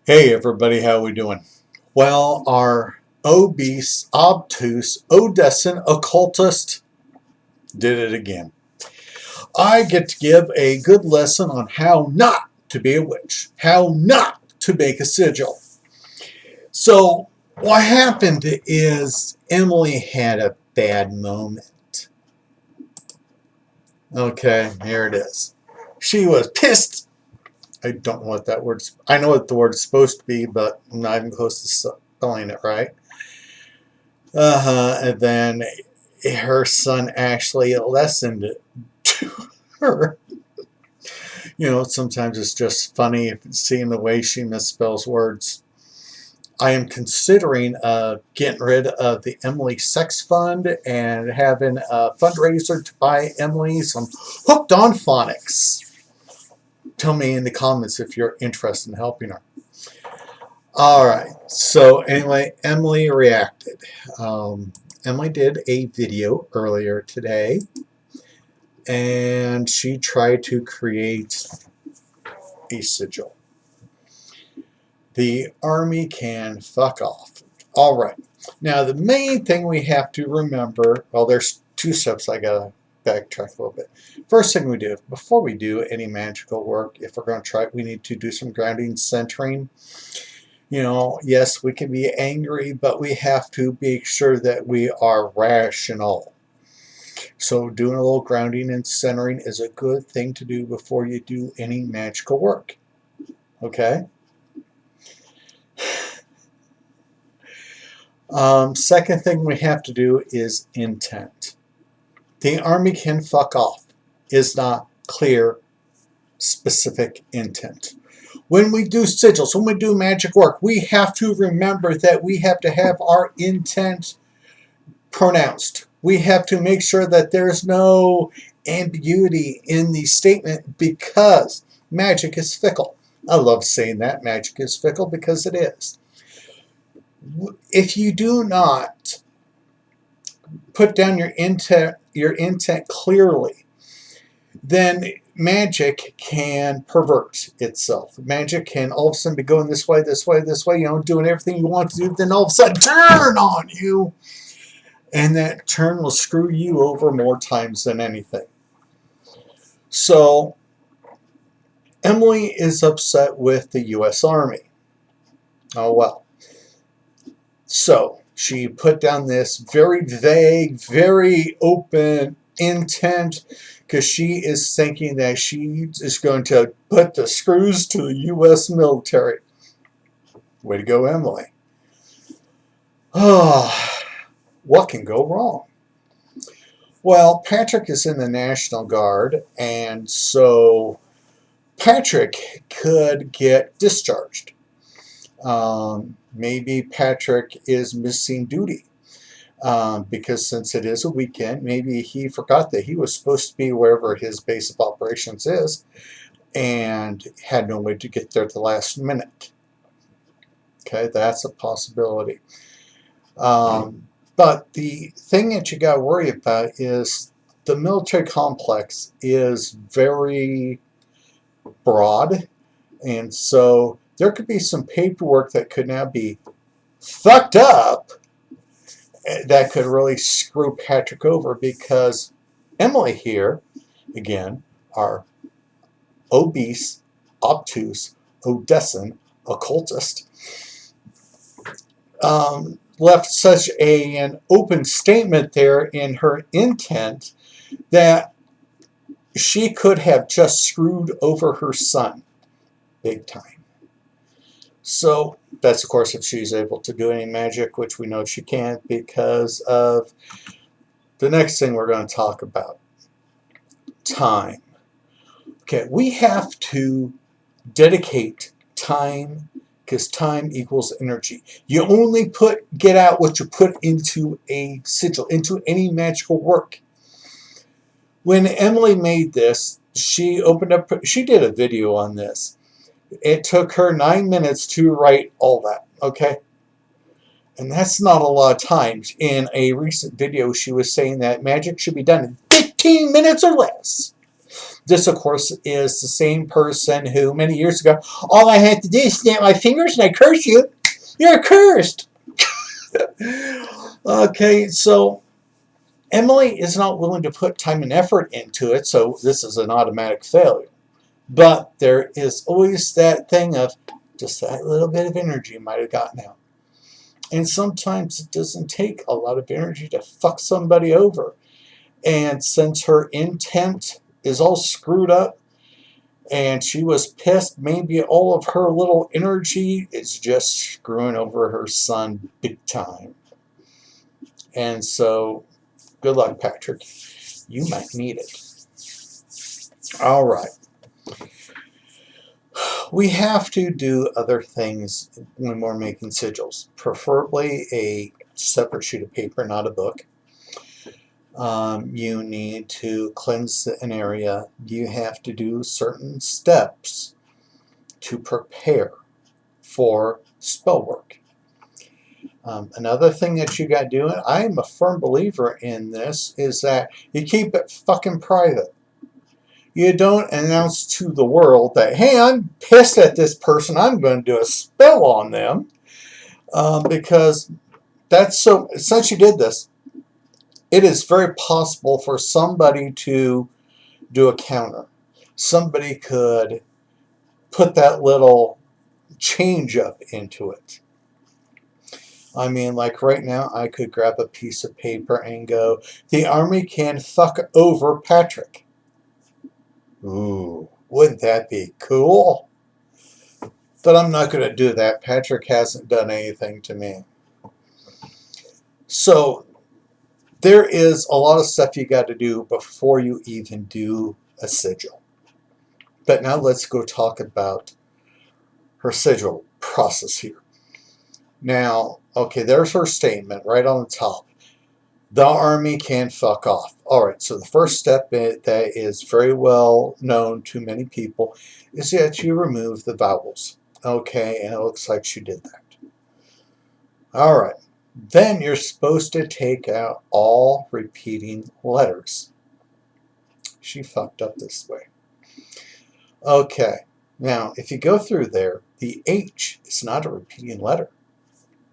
Hey everybody, how we doing? Well, our obese, obtuse, odescent occultist did it again. I get to give a good lesson on how not to be a witch, how not to make a sigil. So, what happened is Emily had a bad moment. Okay, here it is. She was pissed. I don't know what that word's. I know what the word's supposed to be, but I'm not even close to spelling it right. And then her son actually listened to her. Sometimes it's just funny seeing the way she misspells words. I am considering getting rid of the Emily Sex Fund and having a fundraiser to buy Emily some Hooked on Phonics. Tell me in the comments if you're interested in helping her. Alright, so anyway, Emily reacted. Emily did a video earlier today, and she tried to create a sigil. The army can fuck off. Alright, now the main thing we have to remember, well, there's two steps I gotta backtrack a little bit. First thing we do, before we do any magical work, if we're going to try it, we need to do some grounding, centering. Yes, we can be angry, but we have to make sure that we are rational. So doing a little grounding and centering is a good thing to do before you do any magical work. Okay? Second thing we have to do is intent. The army can fuck off is not clear, specific intent. When we do sigils, when we do magic work, we have to remember that we have to have our intent pronounced. We have to make sure that there's no ambiguity in the statement because magic is fickle. I love saying that magic is fickle because it is. If you do not put down your intent clearly, then magic can pervert itself. Magic can all of a sudden be going this way, this way, this way, doing everything you want to do, then all of a sudden turn on you. And that turn will screw you over more times than anything. So, Emily is upset with the U.S. Army. Oh well. So, she put down this very vague, very open intent because she is thinking that she is going to put the screws to the U.S. military. Way to go, Emily. What can go wrong? Well, Patrick is in the National Guard, and so Patrick could get discharged. Maybe Patrick is missing duty because since it is a weekend, maybe he forgot that he was supposed to be wherever his base of operations is and had no way to get there at the last minute. Okay, that's a possibility. But the thing that you got to worry about is the military complex is very broad, and so there could be some paperwork that could now be fucked up that could really screw Patrick over because Emily here, again, our obese, obtuse, odescent occultist, left such an open statement there in her intent that she could have just screwed over her son big time. So that's, of course, if she's able to do any magic, which we know she can't because of the next thing we're going to talk about, time. Okay, we have to dedicate time because time equals energy. You only get out what you put into a sigil, into any magical work. When Emily made this, she did a video on this. It took her 9 minutes to write all that, okay? And that's not a lot of time. In a recent video, she was saying that magic should be done in 15 minutes or less. This, of course, is the same person who many years ago, all I had to do is snap my fingers and I curse you. You're cursed. Okay, so Emily is not willing to put time and effort into it, so this is an automatic failure. But there is always that thing of just that little bit of energy might have gotten out. And sometimes it doesn't take a lot of energy to fuck somebody over. And since her intent is all screwed up and she was pissed, maybe all of her little energy is just screwing over her son big time. And so, good luck, Patrick. You might need it. All right. We have to do other things when we're making sigils, preferably a separate sheet of paper, not a book. You need to cleanse an area. You have to do certain steps to prepare for spell work. Another thing that you got to do, and I am a firm believer in this, is that you keep it fucking private. You don't announce to the world that, hey, I'm pissed at this person, I'm going to do a spell on them. Because that's so, since you did this, it is very possible for somebody to do a counter. Somebody could put that little change up into it. I mean, like right now, I could grab a piece of paper and go, the army can fuck over Patrick. Ooh, wouldn't that be cool? But I'm not going to do that. Patrick hasn't done anything to me. So, there is a lot of stuff you got to do before you even do a sigil. But now let's go talk about her sigil process here. Now, okay, there's her statement right on the top. The army can fuck off. All right, so the first step that is very well known to many people is that you remove the vowels. Okay, and it looks like she did that. All right, then you're supposed to take out all repeating letters. She fucked up this way. Okay, now if you go through there, the H is not a repeating letter.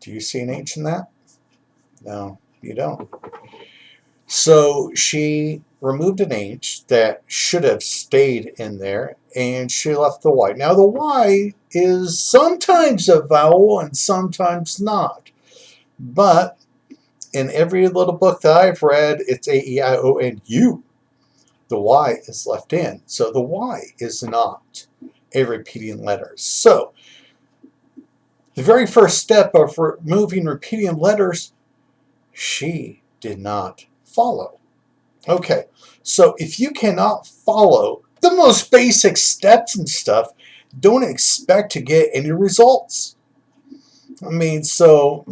Do you see an H in that? No, you don't. So she removed an H that should have stayed in there, and she left the Y. Now the Y is sometimes a vowel and sometimes not. But in every little book that I've read, it's A, E, I, O, and U. The Y is left in. So the Y is not a repeating letter. So the very first step of removing repeating letters, she did not follow. Okay, so if you cannot follow the most basic steps and stuff, don't expect to get any results. I mean, so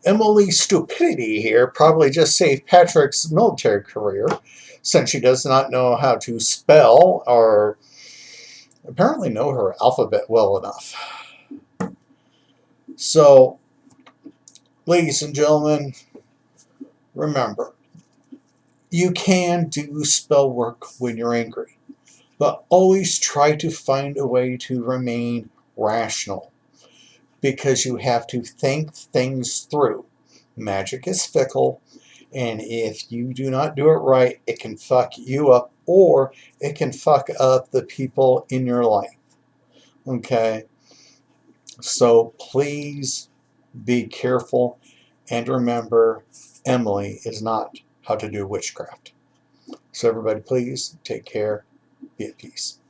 Emily's stupidity here probably just saved Patrick's military career, since she does not know how to spell or apparently know her alphabet well enough. So, ladies and gentlemen, remember, you can do spell work when you're angry, but always try to find a way to remain rational, because you have to think things through. Magic is fickle, and if you do not do it right, it can fuck you up, or it can fuck up the people in your life. Okay? So please be careful, and remember, Emily is not how to do witchcraft. So everybody, please take care. Be at peace.